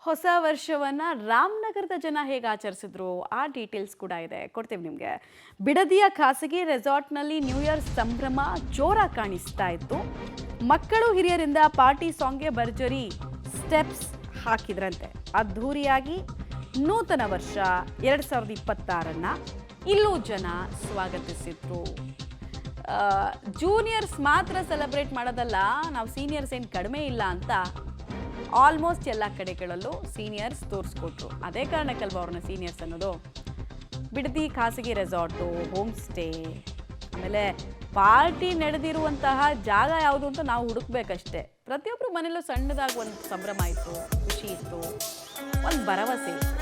ಹೊಸ ವರ್ಷವನ್ನ ರಾಮನಗರದ ಜನ ಹೇಗೆ ಆಚರಿಸಿದ್ರು ಆ ಡೀಟೇಲ್ಸ್ ಕೂಡ ಇದೆ, ಕೊಡ್ತೀವಿ ನಿಮಗೆ. ಬಿಡದಿಯ ಖಾಸಗಿ ರೆಸಾರ್ಟ್ನಲ್ಲಿ ನ್ಯೂ ಇಯರ್ ಸಂಭ್ರಮ ಜೋರಾಗಿ ಕಾಣಿಸ್ತಾ ಇತ್ತು. ಮಕ್ಕಳು ಹಿರಿಯರಿಂದ ಪಾರ್ಟಿ ಸಾಂಗ್ಗೆ ಭರ್ಜರಿ ಸ್ಟೆಪ್ಸ್ ಹಾಕಿದ್ರಂತೆ. ಅದ್ಧೂರಿಯಾಗಿ ನೂತನ ವರ್ಷ 2026 ಇಲ್ಲೂ ಜನ ಸ್ವಾಗತಿಸಿದ್ರು. ಜೂನಿಯರ್ಸ್ ಮಾತ್ರ ಸೆಲೆಬ್ರೇಟ್ ಮಾಡೋದಲ್ಲ, ನಾವು ಸೀನಿಯರ್ಸ್ ಏನು ಕಡಿಮೆ ಇಲ್ಲ ಅಂತ ಆಲ್ಮೋಸ್ಟ್ ಎಲ್ಲ ಕಡೆಗಳಲ್ಲೂ ಸೀನಿಯರ್ಸ್ ತೋರಿಸ್ಕೊಟ್ರು. ಅದೇ ಕಾರಣಕ್ಕಲ್ವ ಅವ್ರನ್ನ ಸೀನಿಯರ್ಸ್ ಅನ್ನೋದು. ಬಿಡದಿ ಖಾಸಗಿ ರೆಸಾರ್ಟು, ಹೋಮ್ ಸ್ಟೇ, ಆಮೇಲೆ ಪಾರ್ಟಿ ನಡೆದಿರುವಂತಹ ಜಾಗ ಯಾವುದು ಅಂತ ನಾವು ಹುಡುಕ್ಬೇಕಷ್ಟೇ. ಪ್ರತಿಯೊಬ್ಬರು ಮನೆಯಲ್ಲೂ ಸಣ್ಣದಾಗಿ ಒಂದು ಸಂಭ್ರಮ ಇತ್ತು, ಖುಷಿ ಇತ್ತು, ಒಂದು ಭರವಸೆ ಇತ್ತು.